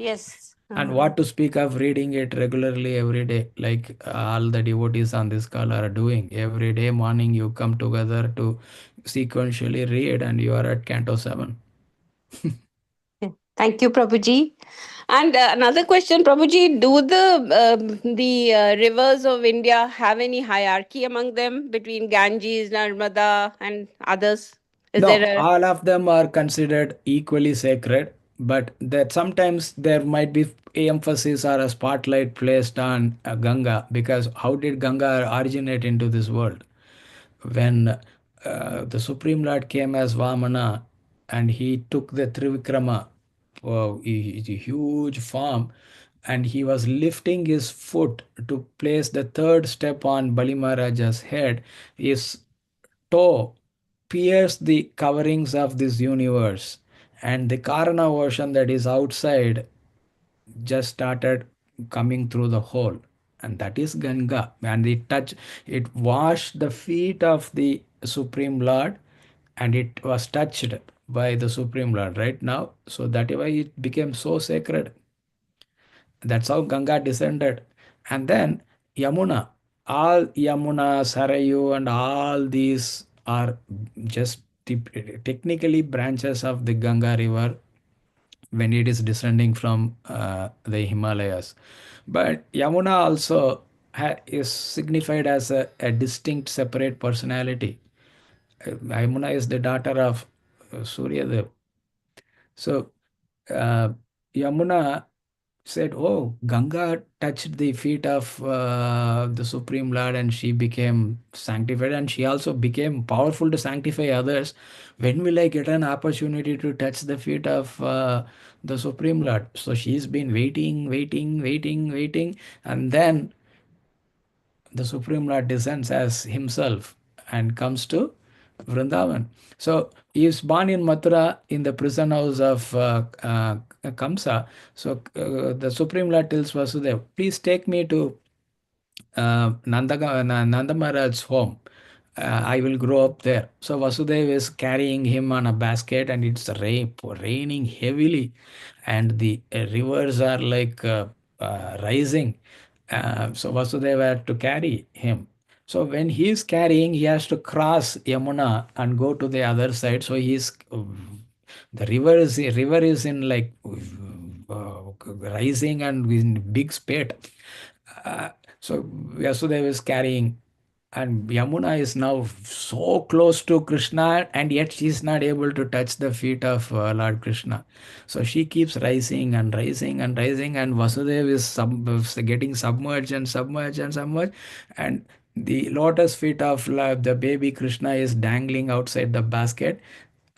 yes. And what to speak of reading it regularly every day, like all the devotees on this call are doing. Every day morning you come together to sequentially read, and you are at Canto 7. Thank you, Prabhuji. And another question, Prabhuji, do the rivers of India have any hierarchy among them between Ganges, Narmada, and others? Is there No, a all of them are considered equally sacred, but that sometimes there might be emphasis or a spotlight placed on Ganga, because how did Ganga originate into this world? When the Supreme Lord came as Vamana and he took the Trivikrama, a huge form, and he was lifting his foot to place the third step on Bali Maharaja's head, his toe pierced the coverings of this universe, and the Karana ocean that is outside just started coming through the hole, and that is Ganga. And it washed the feet of the Supreme Lord, and it was touched by the Supreme Lord right now. So that is why it became so sacred. That's how Ganga descended. And then Yamuna, all Yamuna, Sarayu, and all these are just technically branches of the Ganga river when it is descending from the Himalayas. But Yamuna also is signified as a distinct, separate personality. Yamuna is the daughter of Suryadev. So Yamuna said, "Oh, Ganga touched the feet of the Supreme Lord, and she became sanctified, and she also became powerful to sanctify others. When will I get an opportunity to touch the feet of the Supreme Lord?" So she's been waiting, waiting, waiting, waiting, and then the Supreme Lord descends as himself and comes to Vrindavan. So he is born in Mathura in the prison house of Kamsa. So the Supreme Lord tells Vasudeva, please take me to Nanda Maharaj's home. I will grow up there. So Vasudeva is carrying him on a basket, and it's raining heavily, and the rivers are like rising. So Vasudeva had to carry him. So when he is carrying, he has to cross Yamuna and go to the other side. So the river is in like rising and in big spate. So Vasudeva is carrying, and Yamuna is now so close to Krishna, and yet she is not able to touch the feet of Lord Krishna. So she keeps rising and rising and rising, and Vasudeva is getting submerged and submerged and submerged, and the lotus feet of the baby Krishna is dangling outside the basket,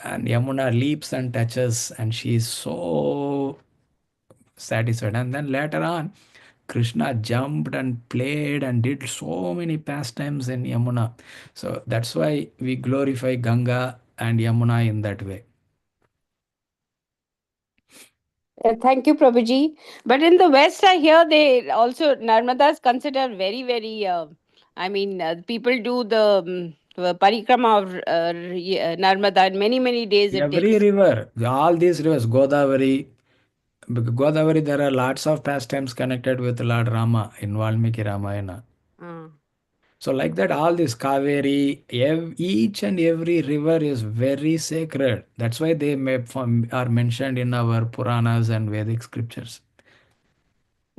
and Yamuna leaps and touches, and she is so satisfied. And then later on, Krishna jumped and played and did so many pastimes in Yamuna. So that's why we glorify Ganga and Yamuna in that way. Thank you, Prabhuji. But in the West, I hear they also Narmada is considered very, very I mean, people do the parikrama of Narmada, and many, many days it Every takes. river, all these rivers, Godavari, Godavari, there are lots of pastimes connected with Lord Rama in Valmiki Ramayana. Uh, So, like that, all this Kaveri, each and every river is very sacred. That's why they are mentioned in our Puranas and Vedic scriptures.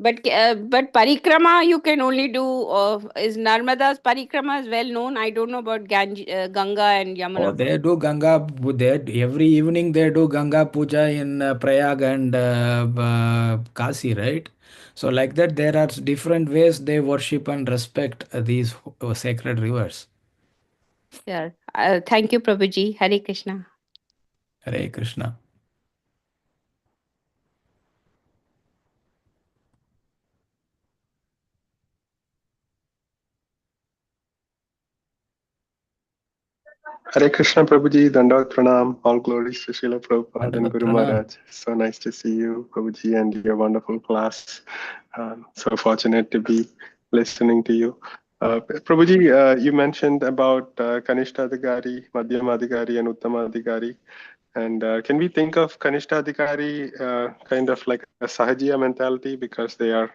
but parikrama you can only do. Is Narmada's parikrama is well known? I don't know about Ganga and Oh, Yamuna. they do Ganga, every evening they do Ganga Puja in Prayag and Kasi, right? So, like that, there are different ways they worship and respect these sacred rivers. Yeah. Thank you, Prabhuji. Hare Krishna. Hare Krishna. Hare Krishna Prabhuji, Dandavat Pranam, all glories to Srila Prabhupada and Dandavat Guru Pranam. Maharaj. So nice to see you, Prabhuji, and your wonderful class. So fortunate to be listening to you. Prabhuji, you mentioned about Kanishtadhikari, Madhyamadhikari, and Uttamadhikari. And can we think of Kanishtadhikari kind of like a Sahajiya mentality because they are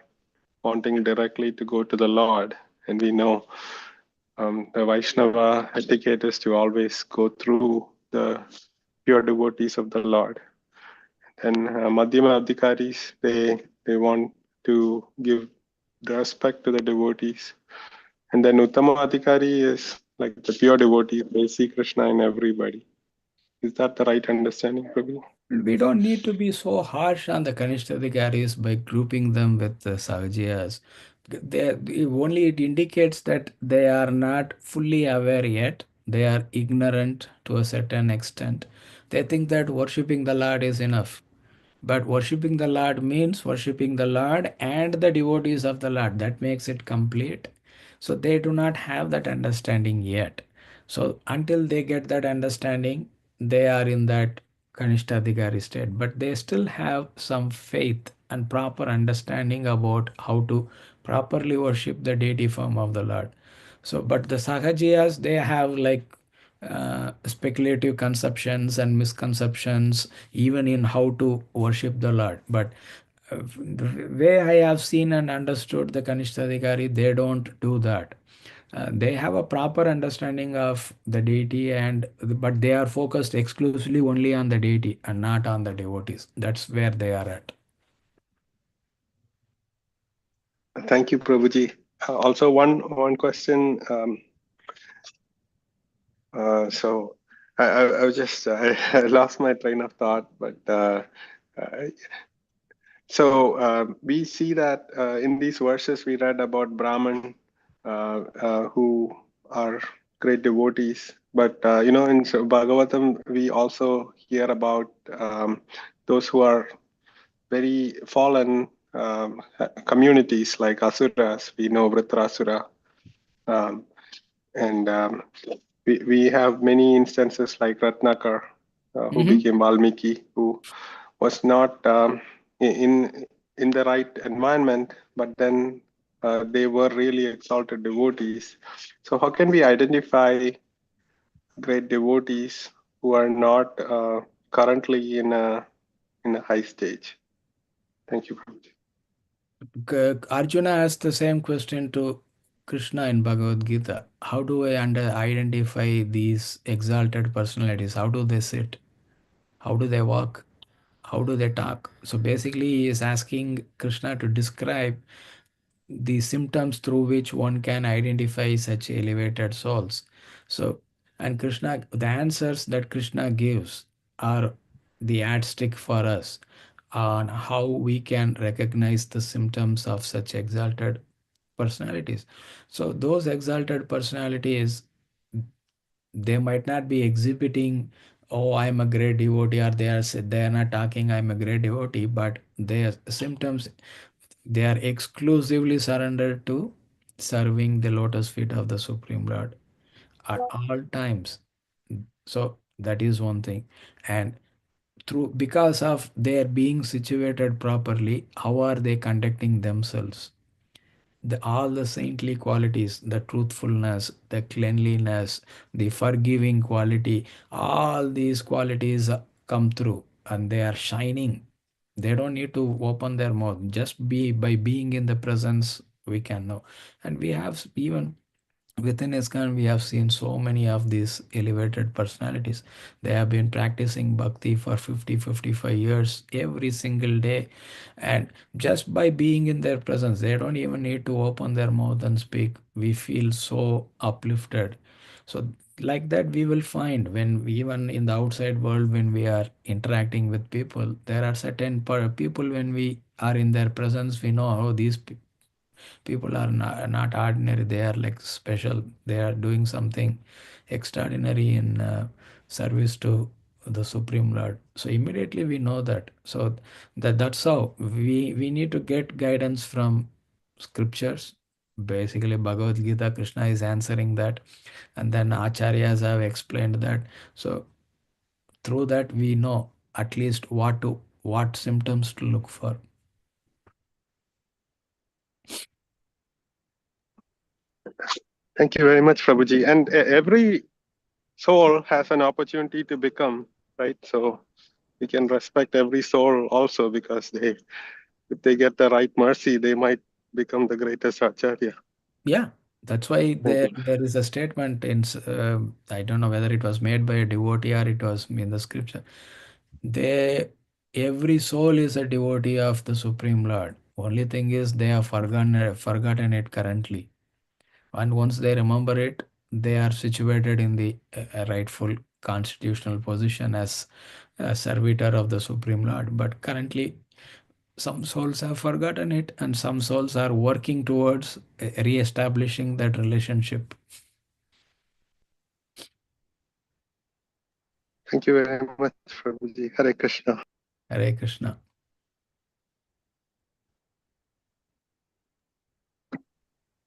wanting directly to go to the Lord? And we know the Vaishnava etiquette is to always go through the pure devotees of the Lord. And Madhyama Adhikaris, they want to give the respect to the devotees. And then Uttama Adhikari is like the pure devotees, they see Krishna in everybody. Is that the right understanding, Prabhu? We don't need to be so harsh on the Kanishtadhikaris by grouping them with the Sahajiyas. Only it indicates that they are not fully aware yet. They are ignorant to a certain extent. They think that worshipping the Lord is enough. But worshipping the Lord means worshipping the Lord and the devotees of the Lord. That makes it complete. So they do not have that understanding yet. So until they get that understanding, they are in that Kanishtadhikari state. But they still have some faith and proper understanding about how to properly worship the deity form of the Lord. So, but the Sahajiyas, they have like speculative conceptions and misconceptions even in how to worship the Lord. But the way I have seen and understood the Kanishtadhikari, they don't do that. They have a proper understanding of the deity, and but they are focused exclusively only on the deity and not on the devotees. That's where they are at. Thank you, Prabhuji. Also, one question. So I was just I lost my train of thought, but uh, so we see that in these verses we read about Brahman who are great devotees, but in Bhagavatam we also hear about those who are very fallen communities like asuras. We know Vritrasura. Um, and we have many instances like Ratnakar, who Mhm. became Valmiki, who was not in the right environment, but then they were really exalted devotees. So how can we identify great devotees who are not currently in a high stage? Thank you, Prabhuji. Arjuna asked the same question to Krishna in Bhagavad Gita. How do I identify these exalted personalities? How do they sit? How do they walk? How do they talk? So basically, he is asking Krishna to describe the symptoms through which one can identify such elevated souls. So, and Krishna, the answers that Krishna gives are the yardstick for us on how we can recognize the symptoms of such exalted personalities. So, those exalted personalities, they might not be exhibiting, oh, I'm a great devotee, or they are not talking, I'm a great devotee, but their symptoms, they are exclusively surrendered to serving the lotus feet of the Supreme Lord at all times. So that is one thing. And through because of their being situated properly, how are they conducting themselves? all the saintly qualities, the truthfulness, the cleanliness, the forgiving quality, all these qualities come through and they are shining. They don't need to open their mouth. Just be by being in the presence, we can know. And we have even within ISKCON, we have seen so many of these elevated personalities. They have been practicing bhakti for 50, 55 years every single day. And just by being in their presence, they don't even need to open their mouth and speak. We feel so uplifted. So, like that, we will find when even in the outside world, when we are interacting with people, there are certain people when we are in their presence, we know, oh, these people are not ordinary, they are like special, they are doing something extraordinary in service to the Supreme Lord. So immediately we know that. So that's how we need to get guidance from scriptures. Basically Bhagavad Gita, Krishna is answering that, and then acharyas have explained that. So through that we know at least what symptoms to look for. Thank you very much, Prabhuji. And every soul has an opportunity to become, right? So we can respect every soul also, because if they get the right mercy, they might become the greatest acharya. Yeah, that's why Thank you. there is a statement in I don't know whether it was made by a devotee or it was in the scripture. They every soul is a devotee of the Supreme Lord. Only thing is they have forgotten it currently. And once they remember it, they are situated in the rightful constitutional position as a servitor of the Supreme Lord. But currently some souls have forgotten it, and some souls are working towards re-establishing that relationship. Thank you very much, Prabhuji. Hare Krishna. Hare Krishna.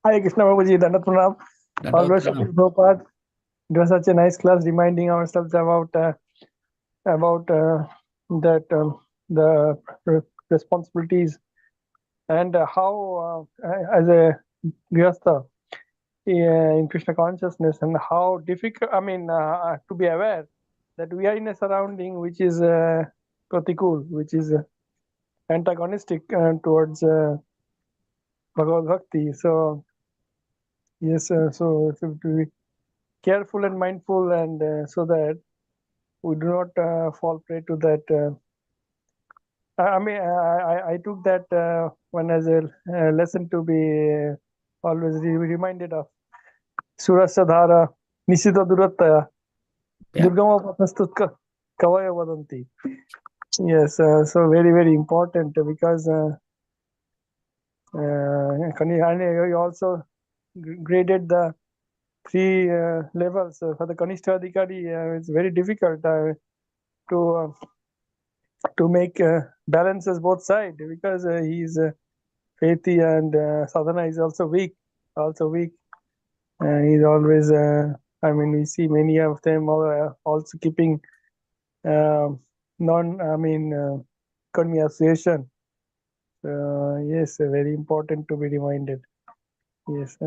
Hare Krishna Prabhuji, Dandat Pranam. Dandavat Always Pranam. Prabhupada. It was such a nice class, reminding ourselves about the responsibilities and how as a Grihastha in Krishna consciousness, and how difficult, to be aware that we are in a surrounding which is pratikul, which is antagonistic towards Bhagavad Bhakti. So yes, so to be careful and mindful, and so that we do not fall prey to that. I took that one as a lesson to be always reminded of. Surasya dhara nisita durattaya Yeah. durgama patastut kavaya vadanti. Yes, so very, very important, because you also graded the three levels for the Kanishta Adhikari. It's very difficult to make balances both sides, because he's faithy, and sadhana is also weak. He's always we see many of them also keeping karmi association. Yes, very important to be reminded. Yes.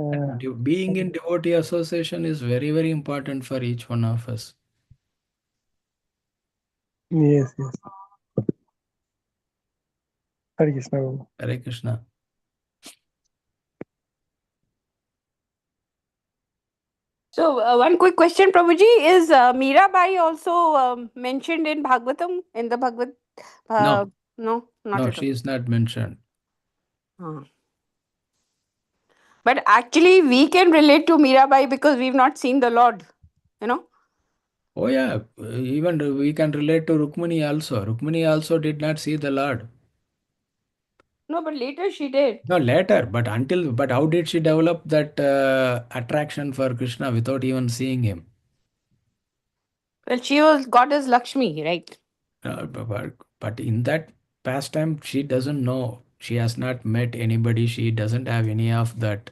Being in devotee association is very, very important for each one of us. Yes. Hare Krishna. Hare Krishna. So, one quick question, Prabhuji, is Mirabai also mentioned in Bhagavatam, in the Bhagavad? No. No, not No, at she is not mentioned. all. But actually, we can relate to Mirabai because we've not seen the Lord, you know. Oh yeah, even we can relate to Rukmini also. Rukmini also did not see the Lord. No, but later she did. No, later, but how did she develop that attraction for Krishna without even seeing him? Well, she was goddess Lakshmi, right? But in that pastime, she doesn't know. She has not met anybody. She doesn't have any of that.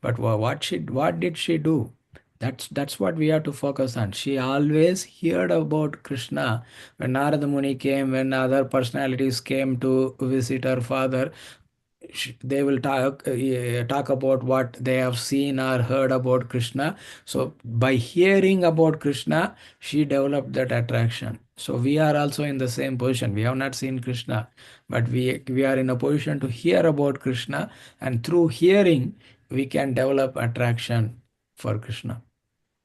But what did she do? That's what we have to focus on. She always heard about Krishna. When Narada Muni came, when other personalities came to visit her father, they will talk about what they have seen or heard about Krishna. So by hearing about Krishna, she developed that attraction. So we are also in the same position. We have not seen Krishna, but we are in a position to hear about Krishna, and through hearing, we can develop attraction for Krishna.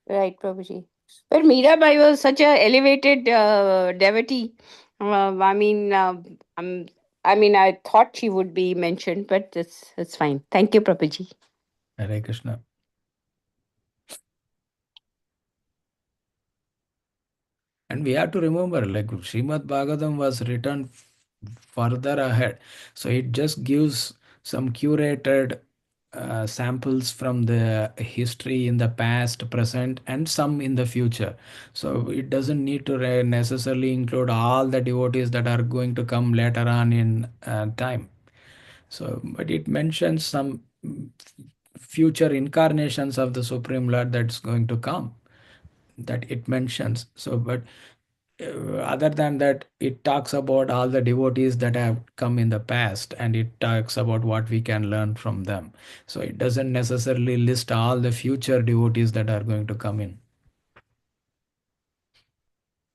Right, Prabhuji. But Mirabai was such a elevated devotee. I mean, I mean, I thought she would be mentioned, but it's fine. Thank you, Prabhuji. Hare Krishna. And we have to remember, like Srimad Bhagavatam was written further ahead. So it just gives some curated samples from the history in the past, present, and some in the future. So it doesn't need to necessarily include all the devotees that are going to come later on in time. So, but it mentions some future incarnations of the Supreme Lord that's going to come, that it mentions. So, but other than that, it talks about all the devotees that have come in the past, and it talks about what we can learn from them. So it doesn't necessarily list all the future devotees that are going to come in.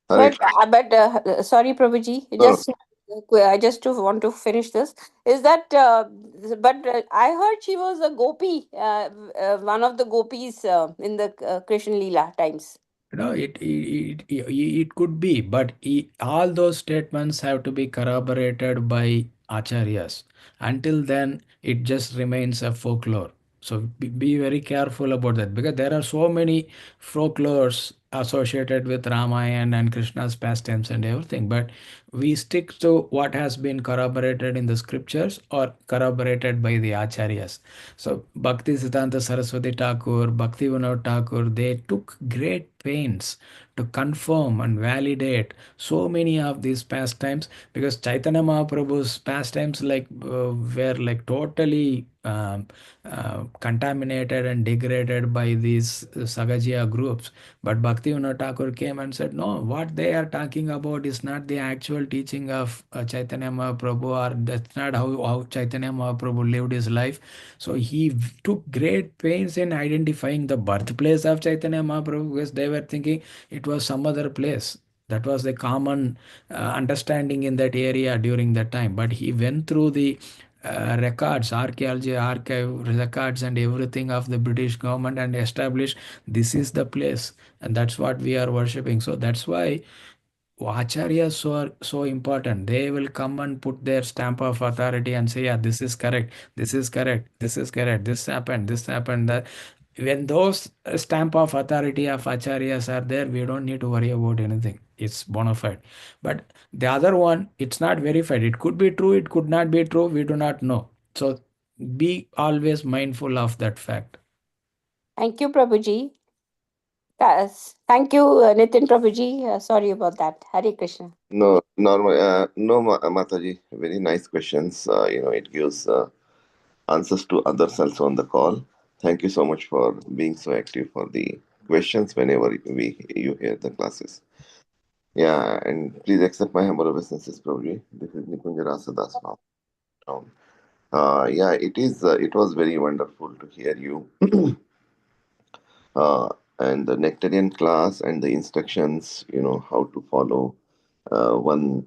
Hare But sorry, Prabhuji, No, I just to want to finish this. Is that but I heard she was a gopi, one of the gopis in the Krishna Leela times. It could be, but all those statements have to be corroborated by acharyas. Until then, it just remains a folklore. So be very careful about that, because there are so many folklores associated with Ramayana and Krishna's pastimes and everything. But we stick to what has been corroborated in the scriptures or corroborated by the acharyas. So Bhakti Siddhanta Saraswati Thakur, Bhakti Vinod Thakur, they took great pains to confirm and validate so many of these pastimes, because Chaitanya Mahaprabhu's pastimes were like totally contaminated and degraded by these Sagajiya groups. But Bhakti Vinod Thakur came and said, no, what they are talking about is not the actual teaching of Chaitanya Mahaprabhu, or that's not how Chaitanya Mahaprabhu lived his life. So he took great pains in identifying the birthplace of Chaitanya Mahaprabhu, because they were thinking it was some other place. That was the common understanding in that area during that time. But he went through the records, archaeology, archive records, and everything of the British government, and established this is the place, and that's what we are worshipping. So that's why acharyas so important. They will come and put their stamp of authority and say, yeah, this is correct, this is correct, this is correct, this happened, that. When those stamp of authority of acharyas are there, we don't need to worry about anything. It's bona fide. But the other one, it's not verified. It could be true, it could not be true, we do not know. So be always mindful of that fact. Thank you, Prabhuji. Thank you, Nitin Prabhuji. Sorry about that. Hare Krishna. no, normal, no, Mataji. Very nice questions. It gives answers to others also on the call. Thank you so much for being so active for the questions whenever you hear the classes. Yeah, and please accept my humble obeisances, Prabhuji. This is Nikunja Rasadas from town. Yeah, it was very wonderful to hear you. And the nectarian class and the instructions, how to follow. One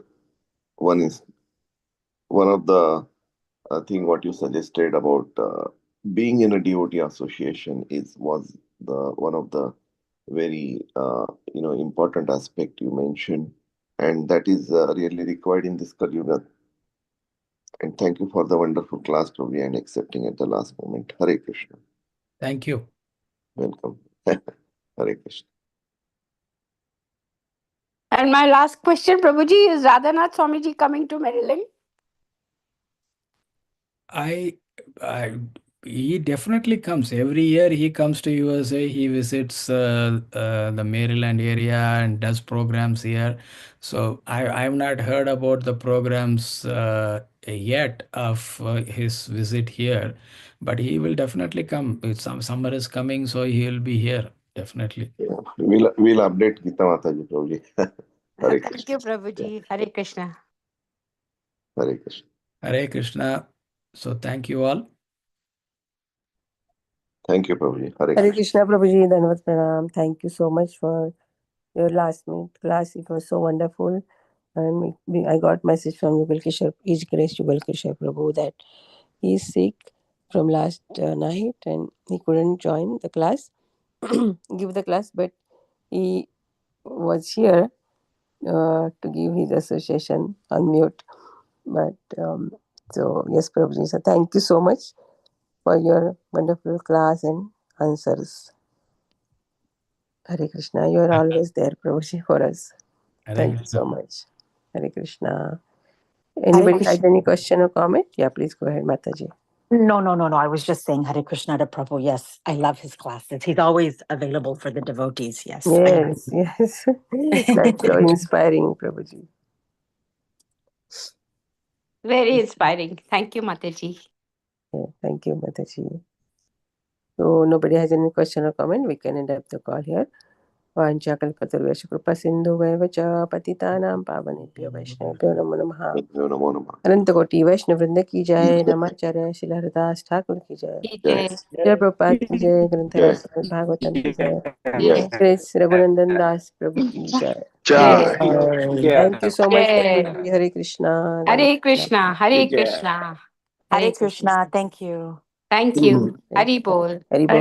is one of the thing what you suggested about being in a devotee association was the one of the very important aspect you mentioned, and that is really required in this Kali Yuga. And thank you for the wonderful class, Prabhu, and accepting at the last moment. Hare Krishna. Thank you. Welcome. Hare Krishna. And my last question, Prabhuji, is Radhanath Swamiji coming to Maryland? He definitely comes every year. He comes to USA. He visits the Maryland area and does programs here. So I have not heard about the programs yet of his visit here, but he will definitely come. Some summer is coming, so he will be here definitely. Yeah. We'll update Gita Mataji, Prabhuji. Hare Thank Krishna. you, Prabhuji. Hare Krishna. Hare Krishna. Hare Krishna. So thank you all. Thank you, Prabhuji. Hare Hare Krishna. Krishna, Prabhuji, Dhanavad Pranam. Thank you so much for your last minute class. It was so wonderful. And I got message from Yugal Kishor, His Grace Yugal Kishor Prabhu, that he is sick from last night and he couldn't join the class, give the class, but he was here to give his association on mute. But so, yes, Prabhuji, so thank you so much for your wonderful class and answers. Hare Krishna, you are always there, Prabhuji, for us. Hare Thank you Krishna. so much. Hare Krishna. Anybody has any question or comment? Yeah, please go ahead, Mataji. No. I was just saying Hare Krishna to Prabhu. Yes, I love his classes. He's always available for the devotees. Yes. Yes. That's so inspiring, Prabhuji. Very inspiring. Thank you, Mataji. Yeah, thank you, Mataji. So, nobody has any question or comment? We can end up the call here. वाञ्छाकल्पतरुभ्यश्च कृपासिन्धुभ्येव च पतितानां पावनेभ्यो वैष्णवेभ्यो नमो नमः। नमो नमः। अनंतकोटि वैष्णव वृंद की जय। नमाचार्य श्री हरिदास ठाकुर की जय। जय जय प्रभुपाद की जय। ग्रंथराज श्रीमद् भागवतम की जय। जय श्री रघुनंदन दास प्रभु की जय। Jai. Thank you so much, Jai. Prabhuji. Hare Krishna. Hare Krishna. Hare Krishna. Hare Krishna. Thank you. Thank you. Hari Bol. Hari Bol.